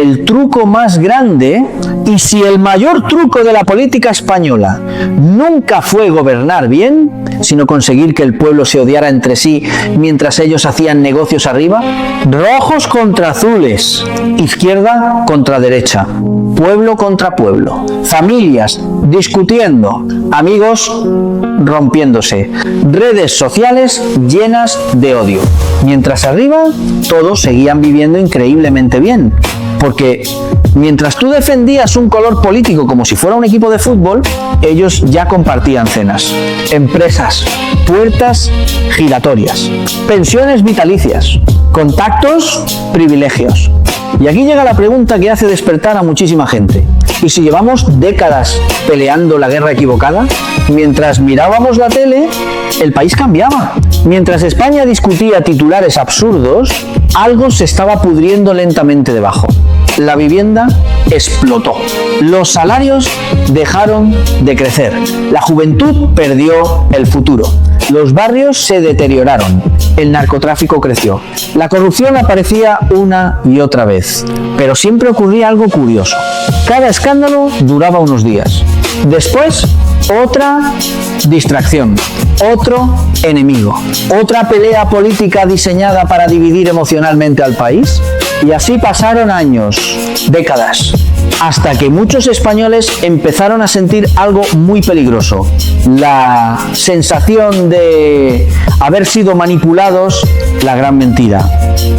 el truco más grande, y si el mayor truco de la política española nunca fue gobernar bien, sino conseguir que el pueblo se odiara entre sí mientras ellos hacían negocios arriba, rojos contra azules, izquierda contra derecha, pueblo contra pueblo, familias discutiendo, amigos rompiéndose, redes sociales llenas de odio. Mientras arriba todos seguían viviendo increíblemente bien, porque mientras tú defendías un color político como si fuera un equipo de fútbol, ellos ya compartían cenas, empresas, puertas giratorias, pensiones vitalicias, contactos, privilegios. Y aquí llega la pregunta que hace despertar a muchísima gente. ¿Y si llevamos décadas peleando la guerra equivocada? Mientras mirábamos la tele, el país cambiaba. Mientras España discutía titulares absurdos, algo se estaba pudriendo lentamente debajo. La vivienda explotó. Los salarios dejaron de crecer. La juventud perdió el futuro. Los barrios se deterioraron. El narcotráfico creció. La corrupción aparecía una y otra vez. Pero siempre ocurría algo curioso. Cada escándalo duraba unos días. Después, otra distracción, otro enemigo, otra pelea política diseñada para dividir emocionalmente al país. Y así pasaron años, décadas, hasta que muchos españoles empezaron a sentir algo muy peligroso. La sensación de haber sido manipulados, la gran mentira.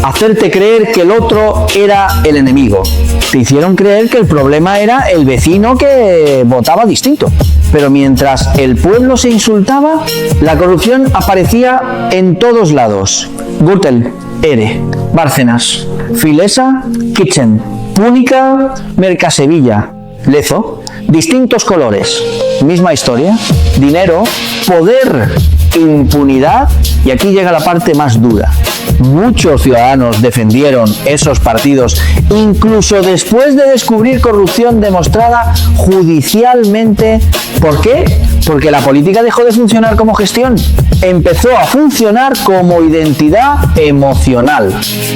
Hacerte creer que el otro era el enemigo. Te hicieron creer que el problema era el vecino que votaba distinto. Pero mientras el pueblo se insultaba, la corrupción aparecía en todos lados. Gürtel, ERE, Bárcenas, Filesa, Kitchen, Púnica, Mercasevilla, Lezo, distintos colores, misma historia, dinero, poder, impunidad, y aquí llega la parte más dura. Muchos ciudadanos defendieron esos partidos, incluso después de descubrir corrupción demostrada judicialmente. ¿Por qué? Porque la política dejó de funcionar como gestión. Empezó a funcionar como identidad emocional,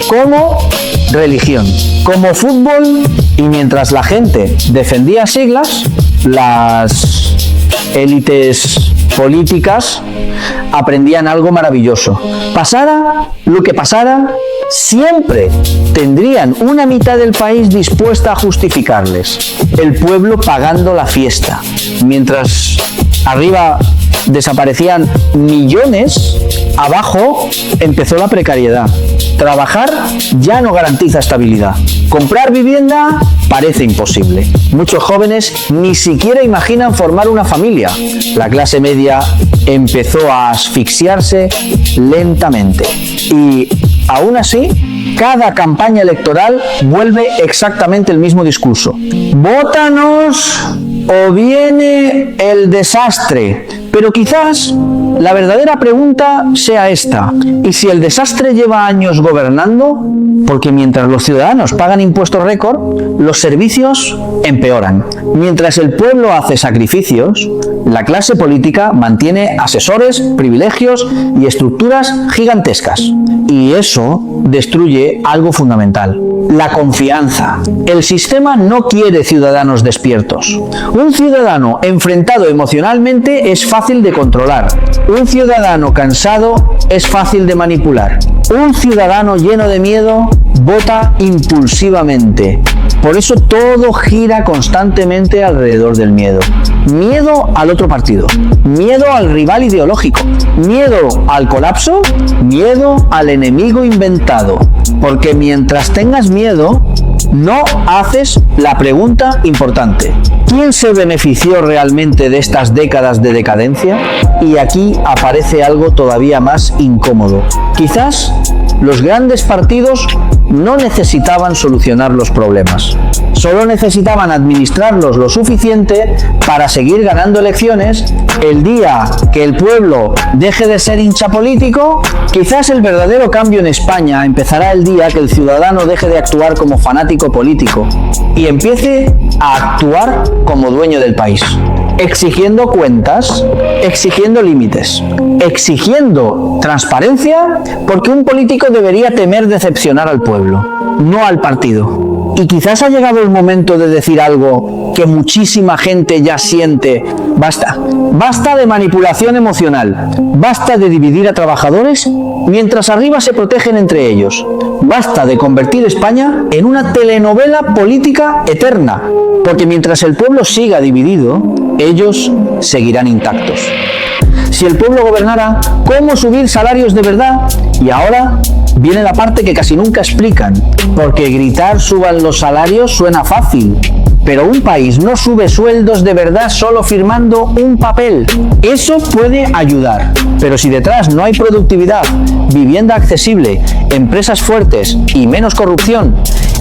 como religión, como fútbol, y mientras la gente defendía siglas, las élites políticas aprendían algo maravilloso. Pasara lo que pasara, siempre tendrían una mitad del país dispuesta a justificarles. El pueblo pagando la fiesta. Mientras arriba desaparecían millones, abajo empezó la precariedad. Trabajar ya no garantiza estabilidad. Comprar vivienda parece imposible. Muchos jóvenes ni siquiera imaginan formar una familia. La clase media empezó a asfixiarse lentamente. Y aún así, cada campaña electoral vuelve exactamente el mismo discurso. ¡Vótanos o viene el desastre! Pero quizás la verdadera pregunta sea esta: ¿y si el desastre lleva años gobernando? Porque mientras los ciudadanos pagan impuestos récord, los servicios empeoran. Mientras el pueblo hace sacrificios, la clase política mantiene asesores, privilegios y estructuras gigantescas. Y eso destruye algo fundamental: la confianza. El sistema no quiere ciudadanos despiertos. Un ciudadano enfrentado emocionalmente es fácil de controlar. Un ciudadano cansado es fácil de manipular. Un ciudadano lleno de miedo vota impulsivamente. Por eso todo gira constantemente alrededor del miedo. Miedo al otro partido, miedo al rival ideológico, miedo al colapso, miedo al enemigo inventado. Porque mientras tengas miedo, no haces la pregunta importante: ¿quién se benefició realmente de estas décadas de decadencia? Y aquí aparece algo todavía más incómodo. Quizás los grandes partidos no necesitaban solucionar los problemas. Solo necesitaban administrarlos lo suficiente para seguir ganando elecciones. El día que el pueblo deje de ser hincha político, quizás el verdadero cambio en España empezará el día que el ciudadano deje de actuar como fanático político y empiece a actuar como dueño del país, exigiendo cuentas, exigiendo límites, exigiendo transparencia, porque un político debería temer decepcionar al pueblo, no al partido. Y quizás ha llegado el momento de decir algo que muchísima gente ya siente. Basta. Basta de manipulación emocional. Basta de dividir a trabajadores mientras arriba se protegen entre ellos. Basta de convertir España en una telenovela política eterna. Porque mientras el pueblo siga dividido, ellos seguirán intactos. Si el pueblo gobernara, ¿cómo subir salarios de verdad? Y ahora viene la parte que casi nunca explican, porque gritar suban los salarios suena fácil, pero un país no sube sueldos de verdad solo firmando un papel. Eso puede ayudar, pero si detrás no hay productividad, vivienda accesible, empresas fuertes y menos corrupción,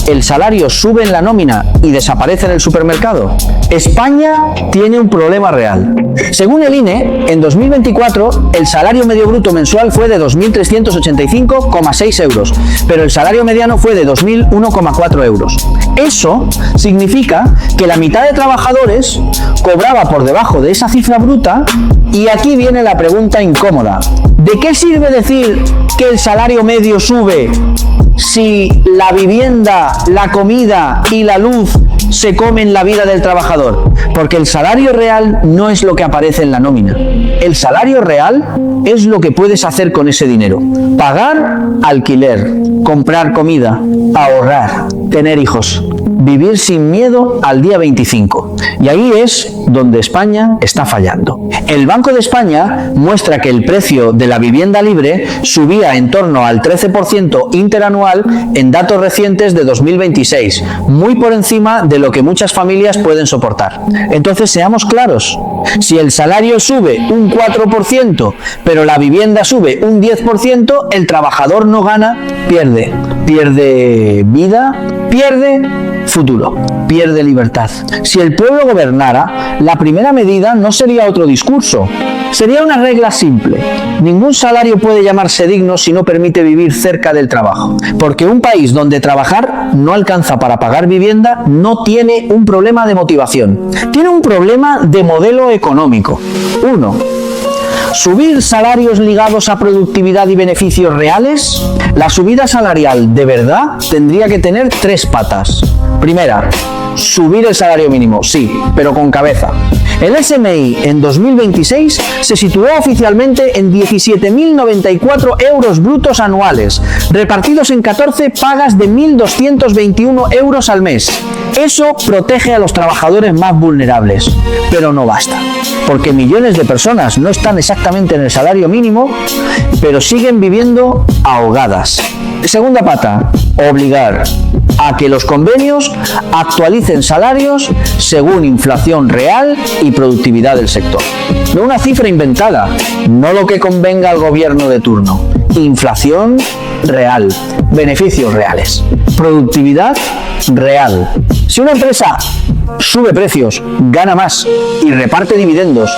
el salario sube en la nómina y desaparece en el supermercado, España tiene un problema real. Según el INE, en 2024 el salario medio bruto mensual fue de 2.385,6 euros, pero el salario mediano fue de 2.001,4 euros. Eso significa que la mitad de trabajadores cobraba por debajo de esa cifra bruta, y aquí viene la pregunta incómoda. ¿De qué sirve decir que el salario medio sube si la vivienda, la comida y la luz se comen la vida del trabajador? Porque el salario real no es lo que aparece en la nómina. El salario real es lo que puedes hacer con ese dinero. Pagar alquiler, comprar comida, ahorrar, tener hijos, vivir sin miedo al día 25. Y ahí es donde España está fallando. El Banco de España muestra que el precio de la vivienda libre subía en torno al 13% interanual en datos recientes de 2026, muy por encima de lo que muchas familias pueden soportar. Entonces, seamos claros, si el salario sube un 4%, pero la vivienda sube un 10%, el trabajador no gana, pierde. Pierde vida, pierde futuro, pierde libertad. Si el pueblo gobernara, la primera medida no sería otro discurso, sería una regla simple. Ningún salario puede llamarse digno si no permite vivir cerca del trabajo, porque un país donde trabajar no alcanza para pagar vivienda no tiene un problema de motivación, tiene un problema de modelo económico. 1. Subir salarios ligados a productividad y beneficios reales. La subida salarial de verdad tendría que tener 3 patas. Primera, subir el salario mínimo, sí, pero con cabeza. El SMI en 2026 se situó oficialmente en 17.094 euros brutos anuales, repartidos en 14 pagas de 1.221 euros al mes. Eso protege a los trabajadores más vulnerables, pero no basta, porque millones de personas no están exactamente en el salario mínimo, pero siguen viviendo ahogadas. Segunda pata, obligar a que los convenios actualicen salarios según inflación real y productividad del sector. No una cifra inventada, no lo que convenga al gobierno de turno. Inflación real, beneficios reales, productividad real. Si una empresa sube precios, gana más y reparte dividendos,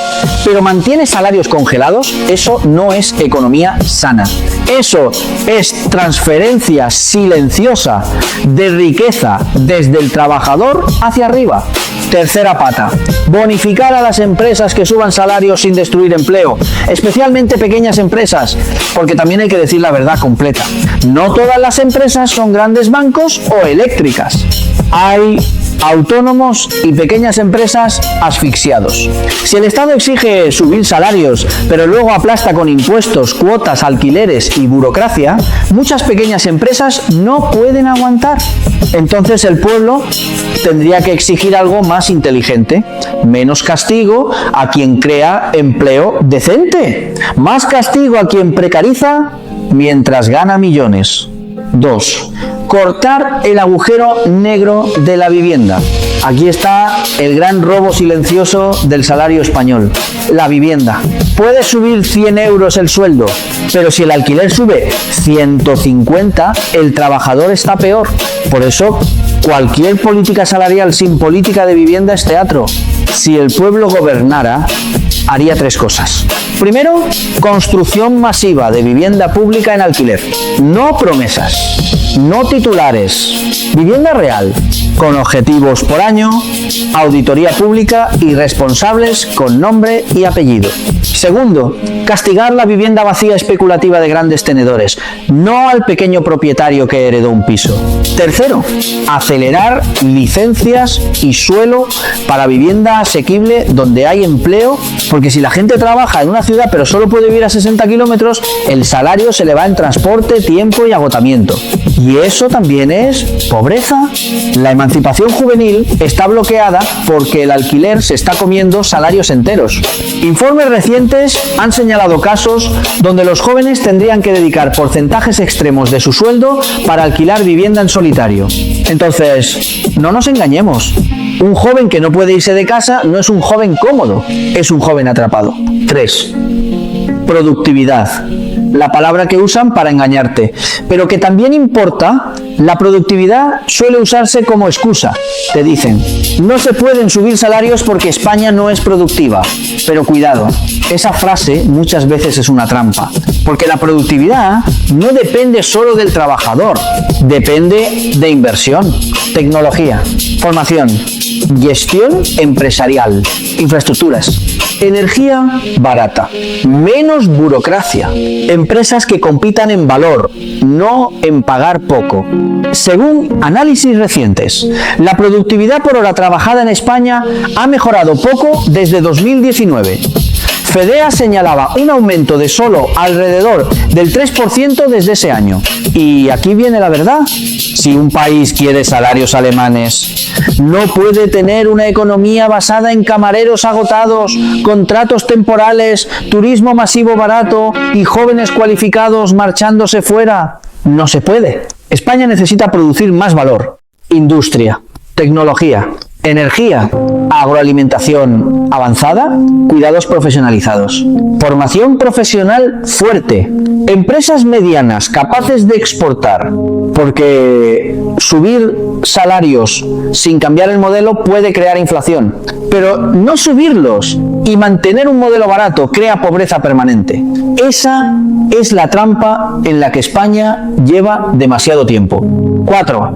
pero mantiene salarios congelados, eso no es economía sana. Eso es transferencia silenciosa de riqueza desde el trabajador hacia arriba. Tercera pata, bonificar a las empresas que suban salarios sin destruir empleo, especialmente pequeñas empresas, porque también hay que decir la verdad completa. No todas las empresas son grandes bancos o eléctricas. Hay autónomos y pequeñas empresas asfixiados. Si el Estado exige subir salarios, pero luego aplasta con impuestos, cuotas, alquileres y burocracia, muchas pequeñas empresas no pueden aguantar. Entonces el pueblo tendría que exigir algo más inteligente. Menos castigo a quien crea empleo decente. Más castigo a quien precariza mientras gana millones. 2. Cortar el agujero negro de la vivienda. Aquí está el gran robo silencioso del salario español. La vivienda. Puede subir 100 euros el sueldo, pero si el alquiler sube 150, el trabajador está peor. Por eso, cualquier política salarial sin política de vivienda es teatro. Si el pueblo gobernara, haría 3 cosas. Primero, construcción masiva de vivienda pública en alquiler. No promesas, no titulares, vivienda real, con objetivos por año, auditoría pública y responsables con nombre y apellido. Segundo, castigar la vivienda vacía especulativa de grandes tenedores, no al pequeño propietario que heredó un piso. Tercero, acelerar licencias y suelo para vivienda asequible donde hay empleo, porque si la gente trabaja en una ciudad pero solo puede vivir a 60 kilómetros, el salario se le va en transporte, tiempo y agotamiento. Y eso también es pobreza. La emancipación juvenil está bloqueada porque el alquiler se está comiendo salarios enteros. Informes recientes han señalado casos donde los jóvenes tendrían que dedicar porcentajes extremos de su sueldo para alquilar vivienda en solitario. Entonces, no nos engañemos. Un joven que no puede irse de casa no es un joven cómodo, es un joven atrapado. 3. Productividad. La palabra que usan para engañarte, pero que también importa. La productividad suele usarse como excusa. Te dicen, no se pueden subir salarios porque España no es productiva. Pero cuidado, esa frase muchas veces es una trampa, porque la productividad no depende solo del trabajador, depende de inversión, tecnología, formación, gestión empresarial, infraestructuras, energía barata, menos burocracia, empresas que compitan en valor, no en pagar poco. Según análisis recientes, la productividad por hora trabajada en España ha mejorado poco desde 2019. FEDEA señalaba un aumento de solo alrededor del 3% desde ese año. Y aquí viene la verdad. Si un país quiere salarios alemanes, no puede tener una economía basada en camareros agotados, contratos temporales, turismo masivo barato y jóvenes cualificados marchándose fuera. No se puede. España necesita producir más valor. Industria, tecnología, energía, agroalimentación avanzada, cuidados profesionalizados, formación profesional fuerte, empresas medianas capaces de exportar, porque subir salarios sin cambiar el modelo puede crear inflación, pero no subirlos y mantener un modelo barato crea pobreza permanente. Esa es la trampa en la que España lleva demasiado tiempo. 4.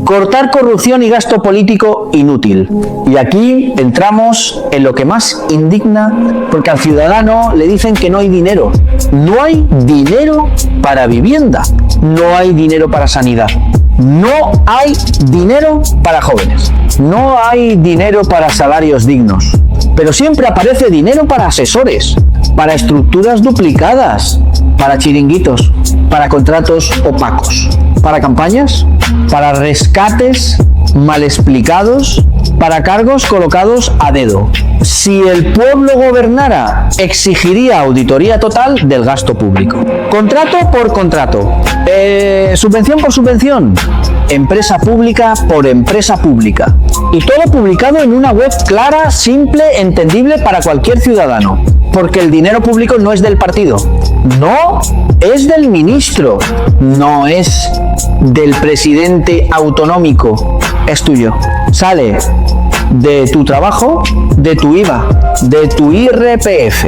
Cortar corrupción y gasto político inútil. Y aquí entramos en lo que más indigna, porque al ciudadano le dicen que no hay dinero. No hay dinero para vivienda, no hay dinero para sanidad, no hay dinero para jóvenes, no hay dinero para salarios dignos, pero siempre aparece dinero para asesores, para estructuras duplicadas, para chiringuitos, para contratos opacos, para campañas, para rescates mal explicados, para cargos colocados a dedo. Si el pueblo gobernara, exigiría auditoría total del gasto público. Contrato por contrato, subvención por subvención, empresa pública por empresa pública. Y todo publicado en una web clara, simple, entendible para cualquier ciudadano. Porque el dinero público no es del partido, no es del ministro, no es del presidente autonómico, es tuyo. Sale de tu trabajo, de tu IVA, de tu IRPF,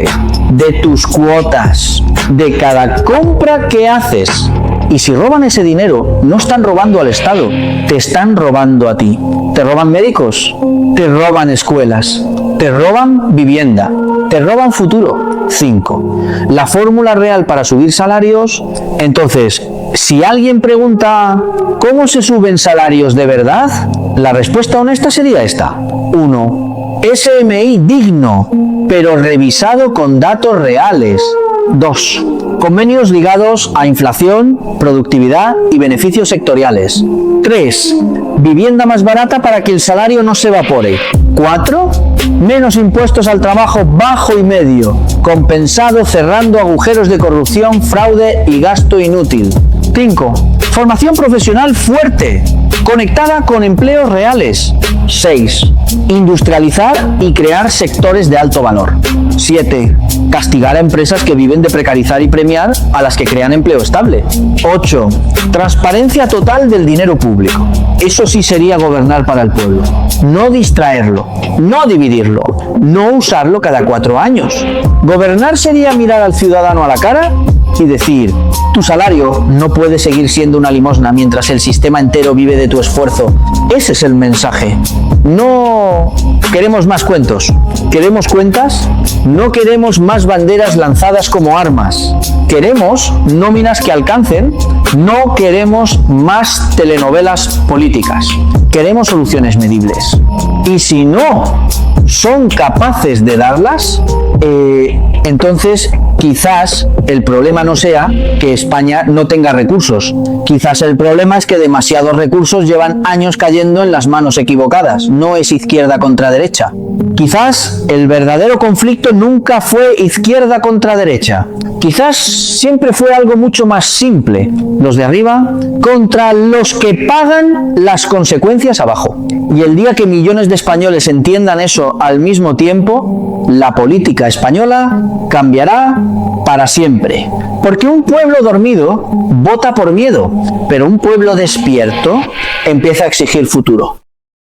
de tus cuotas, de cada compra que haces. Y si roban ese dinero, no están robando al Estado, te están robando a ti. Te roban médicos, te roban escuelas, te roban vivienda, te roban futuro. 5. La fórmula real para subir salarios. Entonces, si alguien pregunta ¿cómo se suben salarios de verdad? La respuesta honesta sería esta. 1. SMI digno, pero revisado con datos reales. 2. Convenios ligados a inflación, productividad y beneficios sectoriales. 3. Vivienda más barata para que el salario no se evapore. 4. Menos impuestos al trabajo bajo y medio, compensado cerrando agujeros de corrupción, fraude y gasto inútil. 5. Formación profesional fuerte, conectada con empleos reales. 6. Industrializar y crear sectores de alto valor. 7. Castigar a empresas que viven de precarizar y premiar a las que crean empleo estable. 8. Transparencia total del dinero público. Eso sí sería gobernar para el pueblo. No distraerlo, no dividirlo, no usarlo cada 4 años. Gobernar sería mirar al ciudadano a la cara y decir, tu salario no puede seguir siendo una limosna mientras el sistema entero vive de tu esfuerzo. Ese es el mensaje. No queremos más cuentos, queremos cuentas, no queremos más banderas lanzadas como armas. Queremos nóminas que alcancen, no queremos más telenovelas políticas. Queremos soluciones medibles. Y si no son capaces de darlas, entonces quizás el problema no sea que España no tenga recursos. Quizás el problema es que demasiados recursos llevan años cayendo en las manos equivocadas. No es izquierda contra derecha. Quizás el verdadero conflicto nunca fue izquierda contra derecha. Quizás siempre fue algo mucho más simple. Los de arriba contra los que pagan las consecuencias abajo. Y el día que millones de españoles entiendan eso al mismo tiempo, la política española cambiará para siempre. Porque un pueblo dormido vota por miedo, pero un pueblo despierto empieza a exigir futuro.